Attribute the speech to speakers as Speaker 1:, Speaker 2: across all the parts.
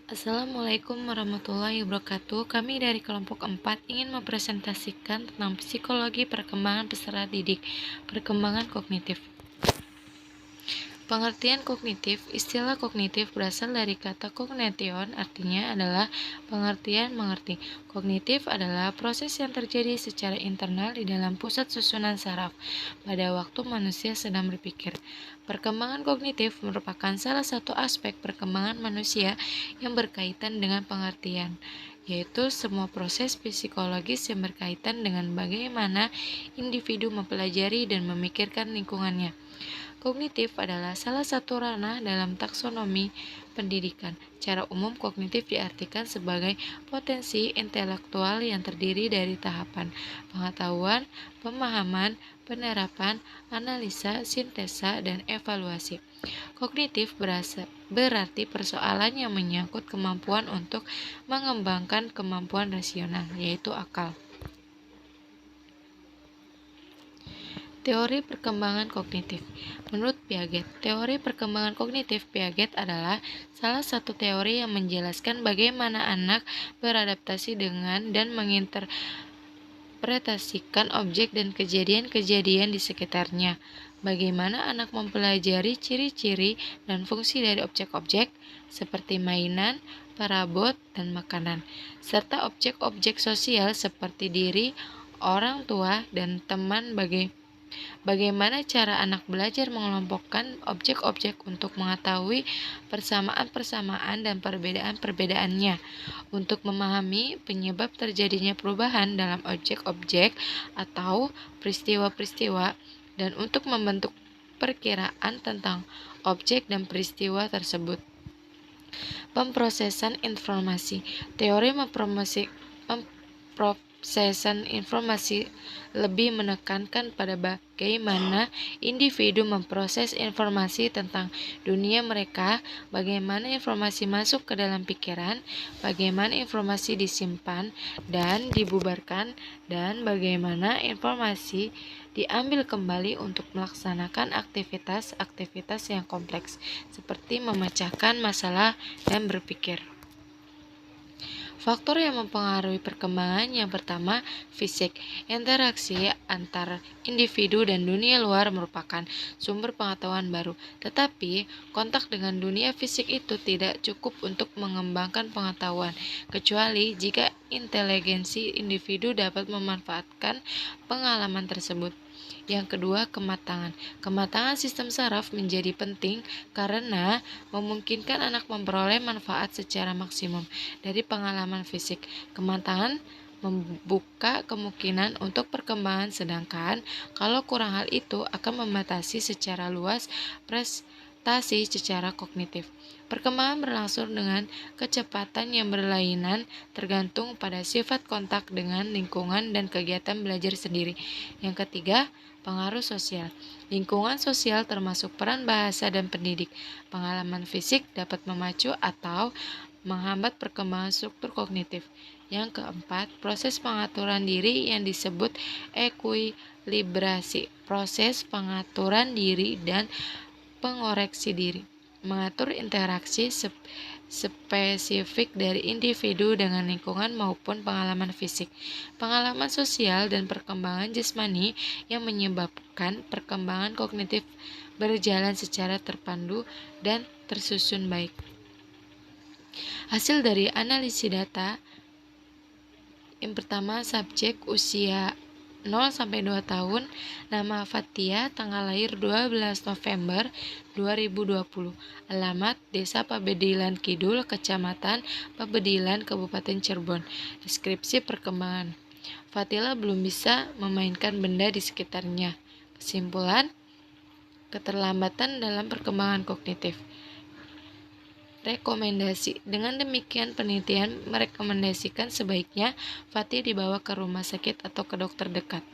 Speaker 1: Assalamualaikum warahmatullahi wabarakatuh. Kami dari kelompok 4 ingin mempresentasikan tentang psikologi perkembangan peserta didik, perkembangan kognitif. Pengertian kognitif. Istilah kognitif berasal dari kata cognition, artinya adalah pengertian mengerti. Kognitif adalah proses yang terjadi secara internal di dalam pusat susunan saraf pada waktu manusia sedang berpikir. Perkembangan kognitif merupakan salah satu aspek perkembangan manusia yang berkaitan dengan pengertian, yaitu semua proses psikologis yang berkaitan dengan bagaimana individu mempelajari dan memikirkan lingkungannya. Kognitif adalah salah satu ranah dalam taksonomi pendidikan. Secara umum, kognitif diartikan sebagai potensi intelektual yang terdiri dari tahapan pengetahuan, pemahaman, penerapan, analisa, sintesa, dan evaluasi. Kognitif berarti persoalan yang menyangkut kemampuan untuk mengembangkan kemampuan rasional, yaitu akal. Teori perkembangan kognitif. Menurut Piaget, teori perkembangan kognitif Piaget adalah salah satu teori yang menjelaskan bagaimana anak beradaptasi dengan dan menginterpretasikan objek dan kejadian-kejadian di sekitarnya. Bagaimana anak mempelajari ciri-ciri dan fungsi dari objek-objek seperti mainan, perabot, dan makanan, serta objek-objek sosial seperti diri, orang tua, dan teman. Bagaimana cara anak belajar mengelompokkan objek-objek untuk mengetahui persamaan-persamaan dan perbedaan-perbedaannya, untuk memahami penyebab terjadinya perubahan dalam objek-objek atau peristiwa-peristiwa, dan untuk membentuk perkiraan tentang objek dan peristiwa tersebut. Pemrosesan informasi. Teori memprosesan informasi lebih menekankan pada bagaimana individu memproses informasi tentang dunia mereka, bagaimana informasi masuk ke dalam pikiran, bagaimana informasi disimpan dan dibubarkan, dan bagaimana informasi diambil kembali untuk melaksanakan aktivitas-aktivitas yang kompleks, seperti memecahkan masalah dan berpikir. Faktor yang mempengaruhi perkembangan yang pertama, fisik. Interaksi antar individu dan dunia luar merupakan sumber pengetahuan baru. Tetapi, kontak dengan dunia fisik itu tidak cukup untuk mengembangkan pengetahuan, kecuali jika inteligensi individu dapat memanfaatkan pengalaman tersebut. Yang kedua, kematangan. Kematangan sistem saraf menjadi penting karena memungkinkan anak memperoleh manfaat secara maksimum dari pengalaman fisik. Kematangan membuka kemungkinan untuk perkembangan, sedangkan kalau kurang hal itu akan membatasi secara luas prestasi secara kognitif. Perkembangan berlangsung dengan kecepatan yang berlainan tergantung pada sifat kontak dengan lingkungan dan kegiatan belajar sendiri. Yang ketiga, pengaruh sosial. Lingkungan sosial termasuk peran bahasa dan pendidik. Pengalaman fisik dapat memacu atau menghambat perkembangan struktur kognitif. Yang keempat, proses pengaturan diri yang disebut ekuilibrasi. Proses pengaturan diri dan pengoreksi diri. Mengatur interaksi spesifik dari individu dengan lingkungan maupun pengalaman fisik, pengalaman sosial, dan perkembangan jasmani yang menyebabkan perkembangan kognitif berjalan secara terpandu dan tersusun baik. Hasil dari analisis data, yang pertama, subjek usia 0-2 tahun, nama Fatia, tanggal lahir 12 November 2020, alamat Desa Pabedilan Kidul, Kecamatan Pabedilan, Kabupaten Cirebon. Deskripsi perkembangan. Fatila belum bisa memainkan benda di sekitarnya. Kesimpulan, keterlambatan dalam perkembangan kognitif. Rekomendasi. Dengan demikian, penelitian merekomendasikan sebaiknya Fatih dibawa ke rumah sakit atau ke dokter dekat.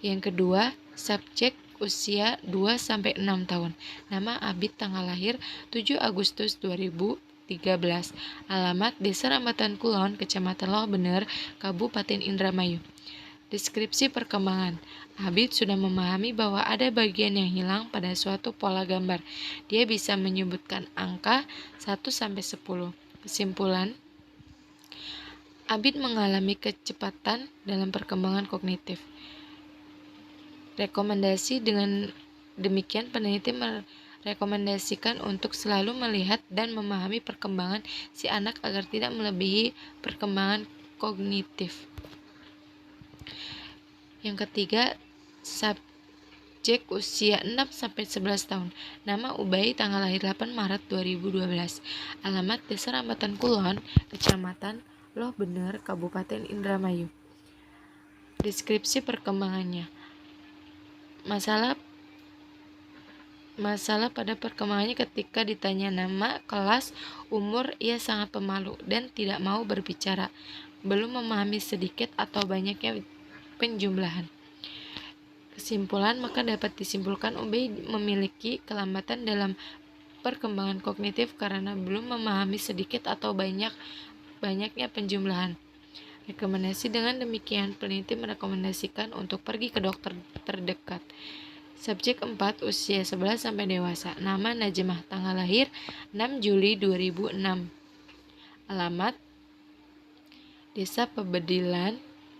Speaker 1: Yang kedua, subjek usia 2-6 tahun. Nama Abid, tanggal lahir 7 Agustus 2013. Alamat Desa Rambatan Kulon, Kecamatan Loh Bener, Kabupaten Indramayu. Deskripsi perkembangan. Habib sudah memahami bahwa ada bagian yang hilang pada suatu pola gambar. Dia bisa menyebutkan angka 1-10. Kesimpulan, Abid mengalami kecepatan dalam perkembangan kognitif. Rekomendasi dengan demikian, peneliti merekomendasikan untuk selalu melihat dan memahami perkembangan si anak agar tidak melebihi perkembangan kognitif. Yang ketiga, subjek usia 6-11 tahun. Nama Ubay, tanggal lahir 8 Maret 2012. Alamat Desa Rambatan Kulon, Kecamatan Loh Bener, Kabupaten Indramayu. Deskripsi perkembangannya. Masalah pada perkembangannya ketika ditanya nama, kelas, umur, ia sangat pemalu dan tidak mau berbicara, belum memahami sedikit atau banyaknya penjumlahan. Kesimpulan, maka dapat disimpulkan Ubay memiliki kelambatan dalam perkembangan kognitif karena belum memahami sedikit atau banyaknya penjumlahan. Rekomendasi, dengan demikian peneliti merekomendasikan untuk pergi ke dokter terdekat. Subjek 4, usia 11 sampai dewasa. Nama Najmah, tanggal lahir 6 Juli 2006. Alamat Desa Pebedilan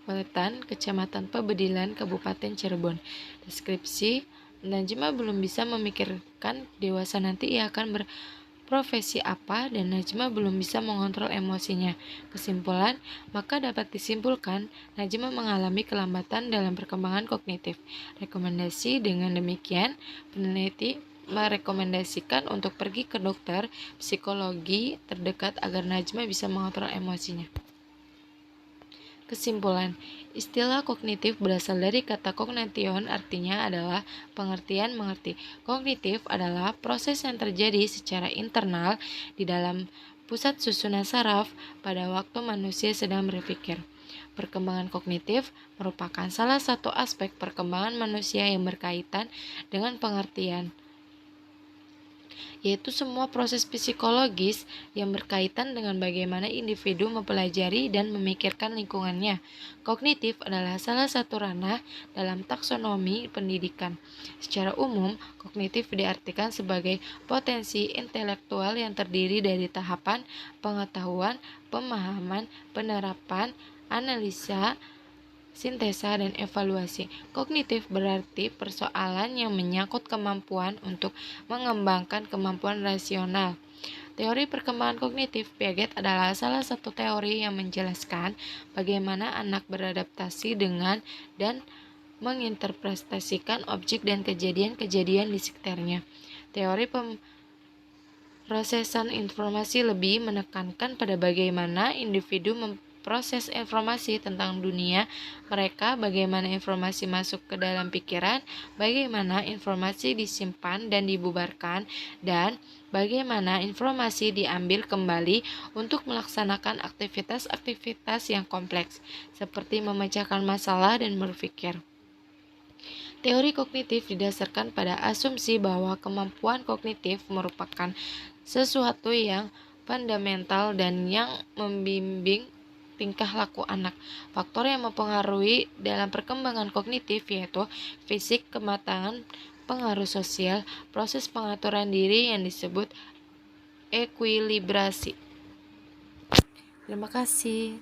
Speaker 1: Wetan, Kecamatan Pebedilan, Kabupaten Cirebon. Deskripsi, Najmah belum bisa memikirkan dewasa nanti ia akan berprofesi apa, dan Najmah belum bisa mengontrol emosinya. Kesimpulan, maka dapat disimpulkan Najmah mengalami kelambatan dalam perkembangan kognitif. Rekomendasi, dengan demikian peneliti merekomendasikan untuk pergi ke dokter psikologi terdekat agar Najmah bisa mengontrol emosinya. Kesimpulan, istilah kognitif berasal dari kata cognation, artinya adalah pengertian, mengerti. Kognitif adalah proses yang terjadi secara internal di dalam pusat susunan saraf pada waktu manusia sedang berpikir. Perkembangan kognitif merupakan salah satu aspek perkembangan manusia yang berkaitan dengan pengertian, yaitu semua proses psikologis yang berkaitan dengan bagaimana individu mempelajari dan memikirkan lingkungannya. Kognitif adalah salah satu ranah dalam taksonomi pendidikan. Secara umum, kognitif diartikan sebagai potensi intelektual yang terdiri dari tahapan pengetahuan, pemahaman, penerapan, analisa, sintesa, dan evaluasi. Kognitif berarti persoalan yang menyangkut kemampuan untuk mengembangkan kemampuan rasional. Teori perkembangan kognitif Piaget adalah salah satu teori yang menjelaskan bagaimana anak beradaptasi dengan dan menginterpretasikan objek dan kejadian-kejadian di sekitarnya. Teori pemrosesan informasi lebih menekankan pada bagaimana individu proses informasi tentang dunia mereka, bagaimana informasi masuk ke dalam pikiran, bagaimana informasi disimpan dan dibubarkan, dan bagaimana informasi diambil kembali untuk melaksanakan aktivitas-aktivitas yang kompleks, seperti memecahkan masalah dan berpikir. Teori kognitif didasarkan pada asumsi bahwa kemampuan kognitif merupakan sesuatu yang fundamental dan yang membimbing tingkah laku anak. Faktor yang mempengaruhi dalam perkembangan kognitif yaitu fisik, kematangan, pengaruh sosial, proses pengaturan diri yang disebut ekuilibrasi. Terima kasih.